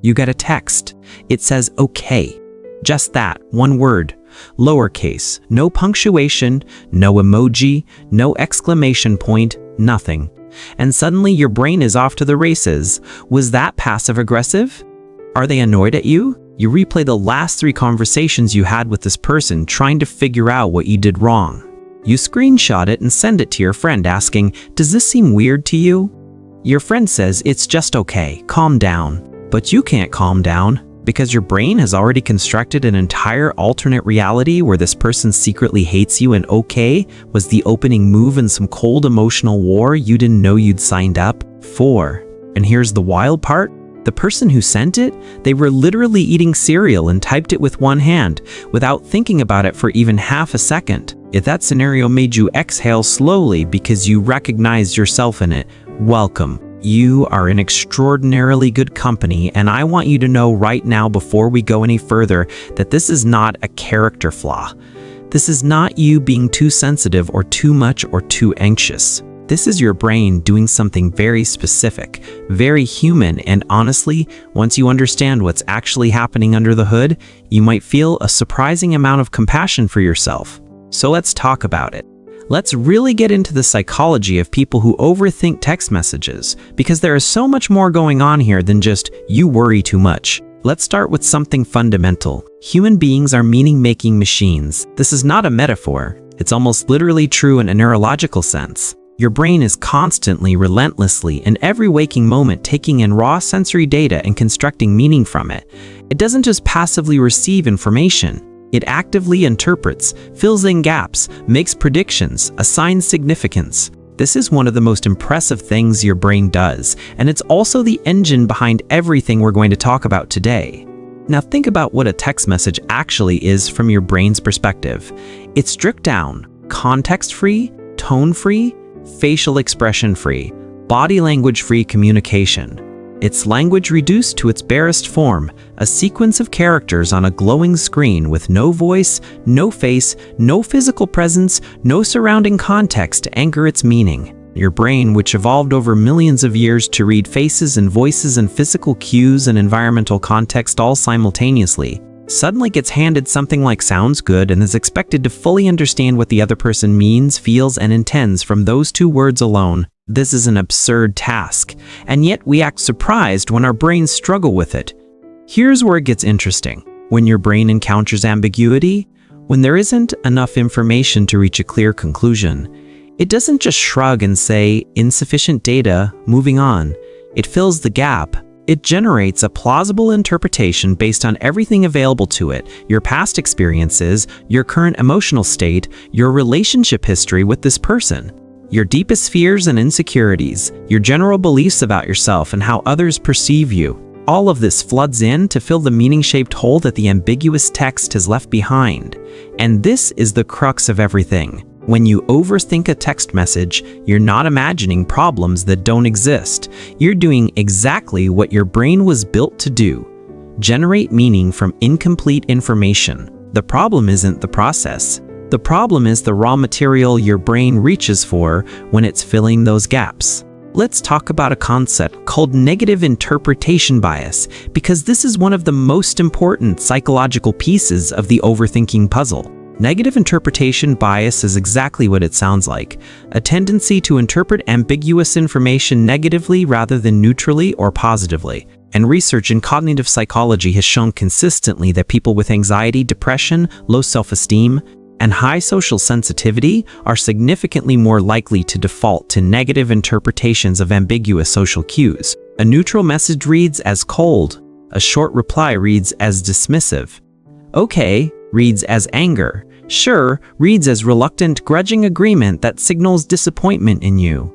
You get a text. It says okay. Just that, one word. Lowercase, no punctuation, no emoji, no exclamation point, nothing. And suddenly your brain is off to the races. Was that passive-aggressive? Are they annoyed at you? You replay the last 3 conversations you had with this person, trying to figure out what you did wrong. You screenshot it and send it to your friend asking, "Does this seem weird to you?" Your friend says, "It's just okay, calm down." But you can't calm down because your brain has already constructed an entire alternate reality where this person secretly hates you, and okay was the opening move in some cold emotional war you didn't know you'd signed up for. And here's the wild part. The person who sent it, they were literally eating cereal and typed it with one hand without thinking about it for even half a second. If that scenario made you exhale slowly because you recognized yourself in it, welcome. You are in extraordinarily good company, and I want you to know right now before we go any further that this is not a character flaw. This is not you being too sensitive or too much or too anxious. This is your brain doing something very specific, very human, and honestly, once you understand what's actually happening under the hood, you might feel a surprising amount of compassion for yourself. So let's talk about it. Let's really get into the psychology of people who overthink text messages, because there is so much more going on here than just you worry too much. Let's start with something fundamental. Human beings are meaning-making machines. This is not a metaphor. It's almost literally true in a neurological sense. Your brain is constantly, relentlessly, in every waking moment taking in raw sensory data and constructing meaning from it. It doesn't just passively receive information. It actively interprets, fills in gaps, makes predictions, assigns significance. This is one of the most impressive things your brain does, and it's also the engine behind everything we're going to talk about today. Now think about what a text message actually is from your brain's perspective. It's stripped down, context-free, tone-free, facial expression-free, body language-free communication. It's language reduced to its barest form, a sequence of characters on a glowing screen with no voice, no face, no physical presence, no surrounding context to anchor its meaning. Your brain, which evolved over millions of years to read faces and voices and physical cues and environmental context all simultaneously, suddenly gets handed something like sounds good and is expected to fully understand what the other person means, feels, and intends from those 2 words alone. This is an absurd task, and yet we act surprised when our brains struggle with it. Here's where it gets interesting. When your brain encounters ambiguity, when there isn't enough information to reach a clear conclusion, it doesn't just shrug and say, "Insufficient data, moving on." It fills the gap. It generates a plausible interpretation based on everything available to it, your past experiences, your current emotional state, your relationship history with this person, your deepest fears and insecurities, your general beliefs about yourself and how others perceive you. All of this floods in to fill the meaning-shaped hole that the ambiguous text has left behind. And this is the crux of everything. When you overthink a text message, you're not imagining problems that don't exist. You're doing exactly what your brain was built to do: generate meaning from incomplete information. The problem isn't the process. The problem is the raw material your brain reaches for when it's filling those gaps. Let's talk about a concept called negative interpretation bias, because this is one of the most important psychological pieces of the overthinking puzzle. Negative interpretation bias is exactly what it sounds like: a tendency to interpret ambiguous information negatively rather than neutrally or positively. And research in cognitive psychology has shown consistently that people with anxiety, depression, low self-esteem, and high social sensitivity are significantly more likely to default to negative interpretations of ambiguous social cues. A neutral message reads as cold. A short reply reads as dismissive. Okay reads as anger. Sure reads as reluctant, grudging agreement that signals disappointment in you.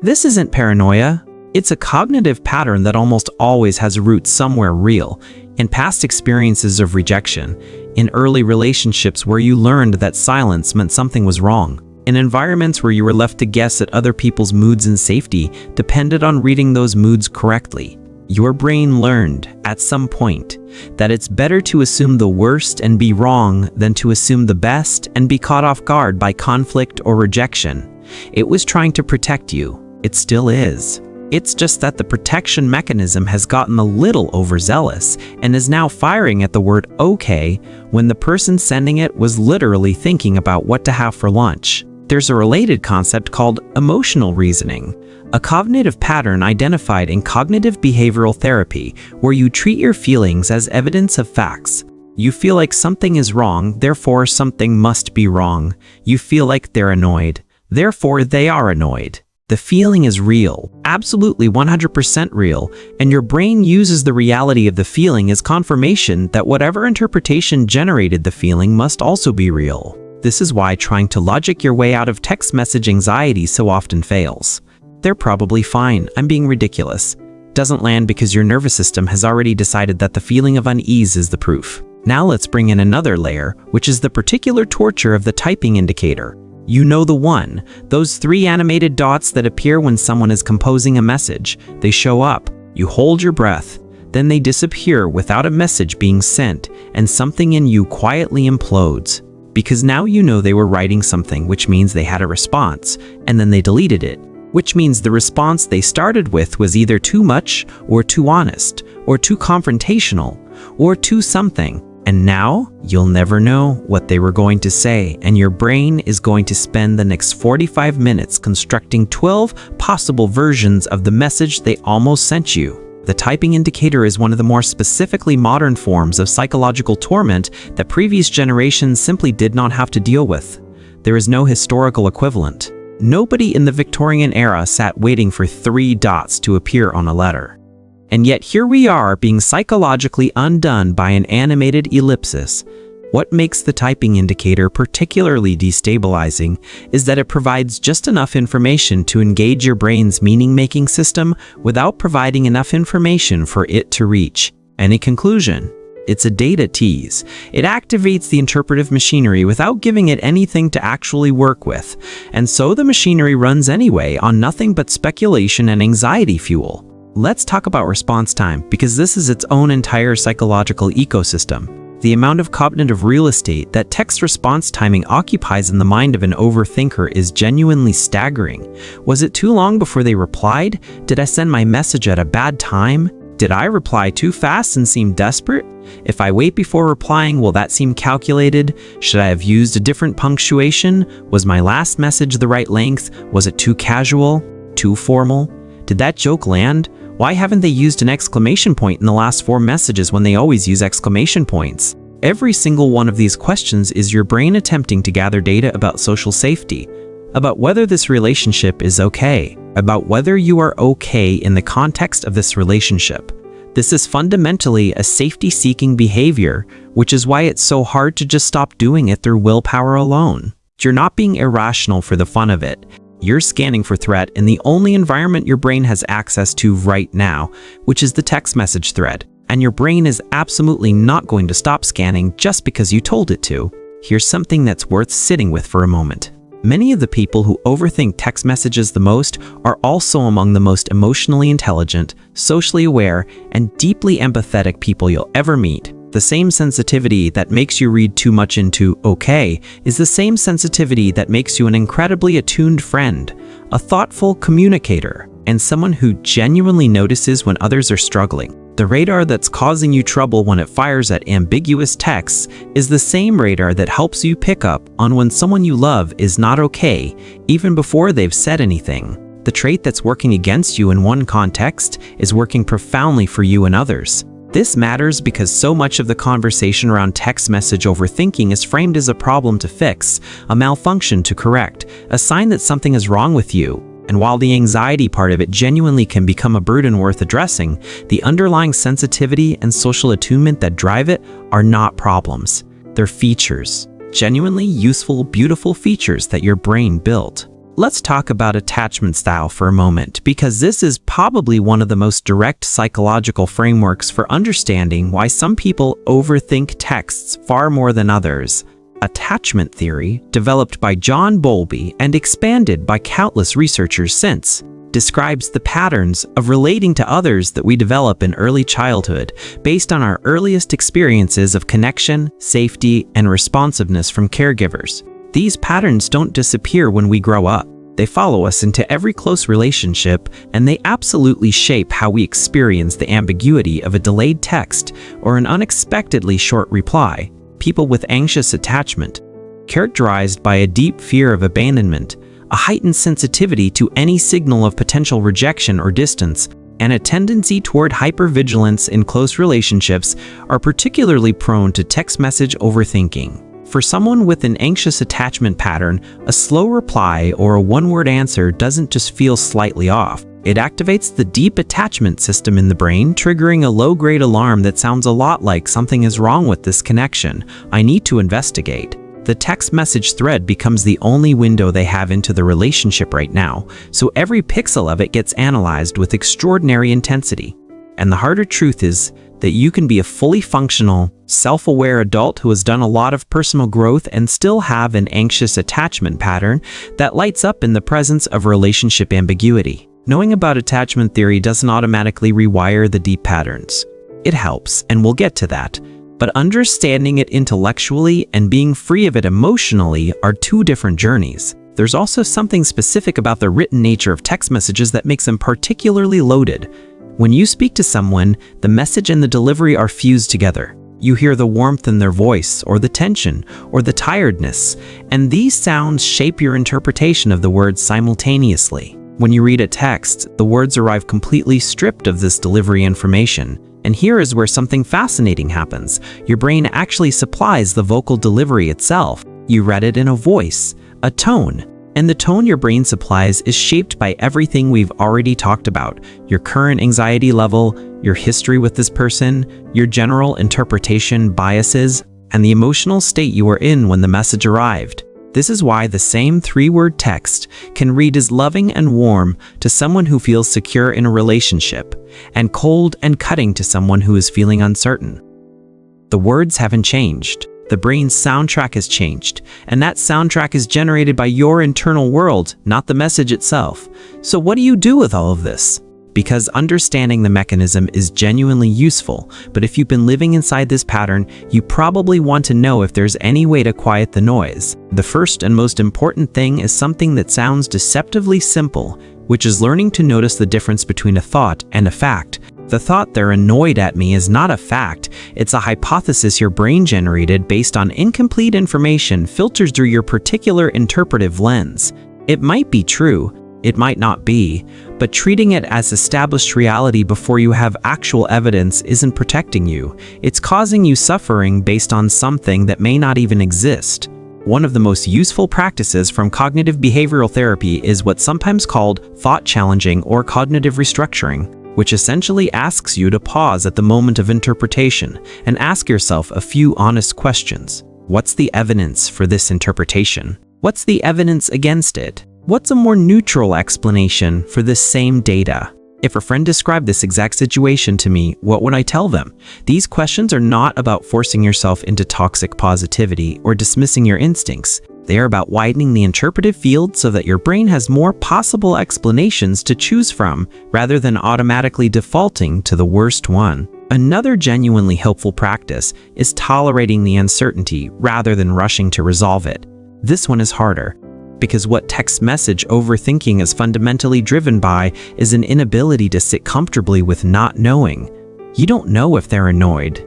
This isn't paranoia. It's a cognitive pattern that almost always has roots somewhere real, in past experiences of rejection, in early relationships where you learned that silence meant something was wrong, in environments where you were left to guess at other people's moods and safety depended on reading those moods correctly. Your brain learned, at some point, that it's better to assume the worst and be wrong than to assume the best and be caught off guard by conflict or rejection. It was trying to protect you. It still is. It's just that the protection mechanism has gotten a little overzealous and is now firing at the word okay when the person sending it was literally thinking about what to have for lunch. There's a related concept called emotional reasoning, a cognitive pattern identified in cognitive behavioral therapy where you treat your feelings as evidence of facts. You feel like something is wrong, therefore something must be wrong. You feel like they're annoyed, therefore they are annoyed. The feeling is real, absolutely 100% real, and your brain uses the reality of the feeling as confirmation that whatever interpretation generated the feeling must also be real. This is why trying to logic your way out of text message anxiety so often fails. They're probably fine, I'm being ridiculous. Doesn't land because your nervous system has already decided that the feeling of unease is the proof. Now let's bring in another layer, which is the particular torture of the typing indicator. You know the one, those 3 animated dots that appear when someone is composing a message. They show up, you hold your breath, then they disappear without a message being sent, and something in you quietly implodes. Because now you know they were writing something, which means they had a response, and then they deleted it, which means the response they started with was either too much, or too honest, or too confrontational, or too something. And now, you'll never know what they were going to say, and your brain is going to spend the next 45 minutes constructing 12 possible versions of the message they almost sent you. The typing indicator is one of the more specifically modern forms of psychological torment that previous generations simply did not have to deal with. There is no historical equivalent. Nobody in the Victorian era sat waiting for 3 dots to appear on a letter. And yet here we are being psychologically undone by an animated ellipsis. What makes the typing indicator particularly destabilizing is that it provides just enough information to engage your brain's meaning-making system without providing enough information for it to reach any conclusion. It's a data tease. It activates the interpretive machinery without giving it anything to actually work with. And so the machinery runs anyway on nothing but speculation and anxiety fuel. Let's talk about response time, because this is its own entire psychological ecosystem. The amount of cognitive real estate that text response timing occupies in the mind of an overthinker is genuinely staggering. Was it too long before they replied? Did I send my message at a bad time? Did I reply too fast and seem desperate? If I wait before replying, will that seem calculated? Should I have used a different punctuation? Was my last message the right length? Was it too casual? Too formal? Did that joke land? Why haven't they used an exclamation point in the last 4 messages when they always use exclamation points? Every single one of these questions is your brain attempting to gather data about social safety, about whether this relationship is okay, about whether you are okay in the context of this relationship. This is fundamentally a safety-seeking behavior, which is why it's so hard to just stop doing it through willpower alone. You're not being irrational for the fun of it. You're scanning for threat in the only environment your brain has access to right now, which is the text message thread. And your brain is absolutely not going to stop scanning just because you told it to. Here's something that's worth sitting with for a moment. Many of the people who overthink text messages the most are also among the most emotionally intelligent, socially aware, and deeply empathetic people you'll ever meet. The same sensitivity that makes you read too much into okay is the same sensitivity that makes you an incredibly attuned friend, a thoughtful communicator, and someone who genuinely notices when others are struggling. The radar that's causing you trouble when it fires at ambiguous texts is the same radar that helps you pick up on when someone you love is not okay, even before they've said anything. The trait that's working against you in one context is working profoundly for you in others. This matters because so much of the conversation around text message overthinking is framed as a problem to fix, a malfunction to correct, a sign that something is wrong with you. And while the anxiety part of it genuinely can become a burden worth addressing, the underlying sensitivity and social attunement that drive it are not problems. They're features. Genuinely useful, beautiful features that your brain built. Let's talk about attachment style for a moment, because this is probably one of the most direct psychological frameworks for understanding why some people overthink texts far more than others. Attachment theory, developed by John Bowlby and expanded by countless researchers since, describes the patterns of relating to others that we develop in early childhood based on our earliest experiences of connection, safety, and responsiveness from caregivers. These patterns don't disappear when we grow up. They follow us into every close relationship, and they absolutely shape how we experience the ambiguity of a delayed text or an unexpectedly short reply. People with anxious attachment, characterized by a deep fear of abandonment, a heightened sensitivity to any signal of potential rejection or distance, and a tendency toward hypervigilance in close relationships, are particularly prone to text message overthinking. For someone with an anxious attachment pattern, a slow reply or a one-word answer doesn't just feel slightly off. It activates the deep attachment system in the brain, triggering a low-grade alarm that sounds a lot like "something is wrong with this connection. I need to investigate." The text message thread becomes the only window they have into the relationship right now, so every pixel of it gets analyzed with extraordinary intensity. And the harder truth is that you can be a fully functional, self-aware adult who has done a lot of personal growth and still have an anxious attachment pattern that lights up in the presence of relationship ambiguity. Knowing about attachment theory doesn't automatically rewire the deep patterns. It helps, and we'll get to that. But understanding it intellectually and being free of it emotionally are two different journeys. There's also something specific about the written nature of text messages that makes them particularly loaded. When you speak to someone, the message and the delivery are fused together. You hear the warmth in their voice, or the tension, or the tiredness, and these sounds shape your interpretation of the words simultaneously. When you read a text, the words arrive completely stripped of this delivery information. And here is where something fascinating happens. Your brain actually supplies the vocal delivery itself. You read it in a voice, a tone, and the tone your brain supplies is shaped by everything we've already talked about: your current anxiety level, your history with this person, your general interpretation biases, and the emotional state you were in when the message arrived. This is why the same three-word text can read as loving and warm to someone who feels secure in a relationship, and cold and cutting to someone who is feeling uncertain. The words haven't changed. The brain's soundtrack has changed, and that soundtrack is generated by your internal world, not the message itself. So what do you do with all of this? Because understanding the mechanism is genuinely useful, but if you've been living inside this pattern, you probably want to know if there's any way to quiet the noise. The first and most important thing is something that sounds deceptively simple, which is learning to notice the difference between a thought and a fact. The thought "they're annoyed at me" is not a fact. It's a hypothesis your brain generated based on incomplete information filtered through your particular interpretive lens. It might be true, it might not be, but treating it as established reality before you have actual evidence isn't protecting you. It's causing you suffering based on something that may not even exist. One of the most useful practices from cognitive behavioral therapy is what's sometimes called thought challenging or cognitive restructuring, which essentially asks you to pause at the moment of interpretation and ask yourself a few honest questions. What's the evidence for this interpretation? What's the evidence against it? What's a more neutral explanation for this same data? If a friend described this exact situation to me, what would I tell them? These questions are not about forcing yourself into toxic positivity or dismissing your instincts. They are about widening the interpretive field so that your brain has more possible explanations to choose from, rather than automatically defaulting to the worst one. Another genuinely helpful practice is tolerating the uncertainty rather than rushing to resolve it. This one is harder, because what text message overthinking is fundamentally driven by is an inability to sit comfortably with not knowing. You don't know if they're annoyed.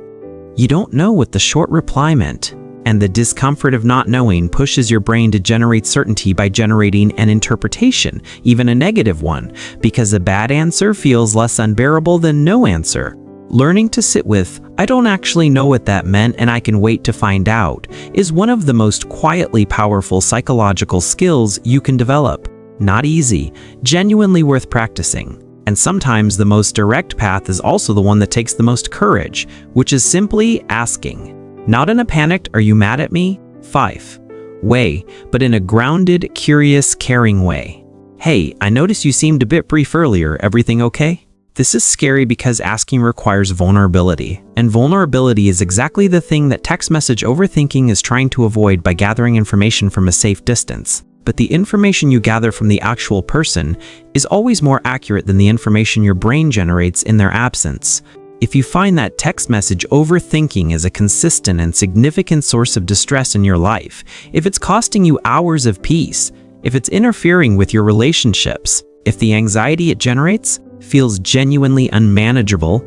You don't know what the short reply meant. And the discomfort of not knowing pushes your brain to generate certainty by generating an interpretation, even a negative one, because a bad answer feels less unbearable than no answer. Learning to sit with, "I don't actually know what that meant and I can wait to find out," is one of the most quietly powerful psychological skills you can develop. Not easy, genuinely worth practicing. And sometimes the most direct path is also the one that takes the most courage, which is simply asking. Not in a panicked "are you mad at me?" way, but in a grounded, curious, caring way. "Hey, I noticed you seemed a bit brief earlier. Everything okay?" This is scary because asking requires vulnerability, and vulnerability is exactly the thing that text message overthinking is trying to avoid by gathering information from a safe distance. But the information you gather from the actual person is always more accurate than the information your brain generates in their absence. If you find that text message overthinking is a consistent and significant source of distress in your life, if it's costing you hours of peace, If it's interfering with your relationships, if the anxiety it generates feels genuinely unmanageable,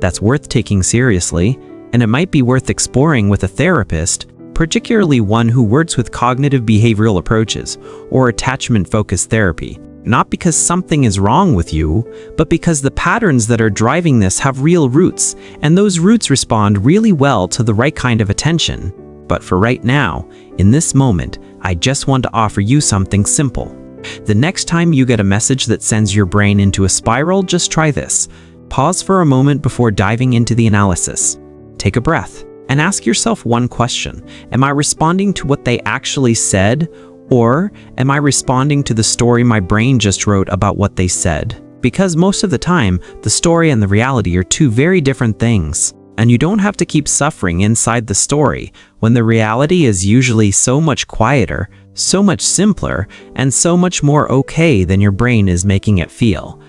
that's worth taking seriously, and it might be worth exploring with a therapist, particularly one who works with cognitive behavioral approaches or attachment-focused therapy. Not because something is wrong with you, but because the patterns that are driving this have real roots, and those roots respond really well to the right kind of attention. But for right now, in this moment, I just want to offer you something simple. The next time you get a message that sends your brain into a spiral, just try this. Pause for a moment before diving into the analysis. Take a breath and ask yourself one question. Am I responding to what they actually said, or am I responding to the story my brain just wrote about what they said? Because most of the time, the story and the reality are two very different things. And you don't have to keep suffering inside the story when the reality is usually so much quieter, so much simpler, and so much more okay than your brain is making it feel.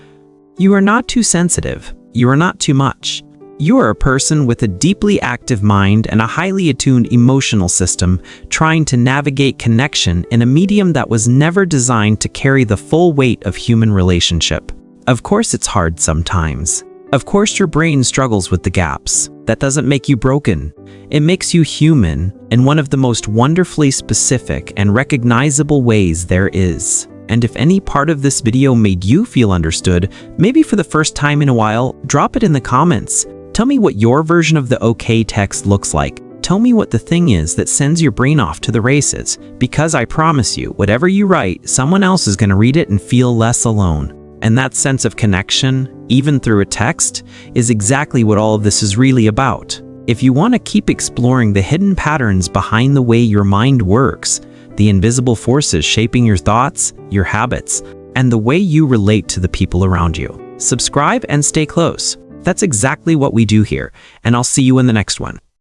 You are not too sensitive. You are not too much. You are a person with a deeply active mind and a highly attuned emotional system trying to navigate connection in a medium that was never designed to carry the full weight of human relationship. Of course it's hard sometimes. Of course your brain struggles with the gaps. That doesn't make you broken. It makes you human in one of the most wonderfully specific and recognizable ways there is. And if any part of this video made you feel understood, maybe for the first time in a while, drop it in the comments. Tell me what your version of the okay text looks like. Tell me what the thing is that sends your brain off to the races, because I promise you, whatever you write, someone else is going to read it and feel less alone. And that sense of connection, even through a text, is exactly what all of this is really about. If you want to keep exploring the hidden patterns behind the way your mind works, the invisible forces shaping your thoughts, your habits, and the way you relate to the people around you, subscribe and stay close. That's exactly what we do here, and I'll see you in the next one.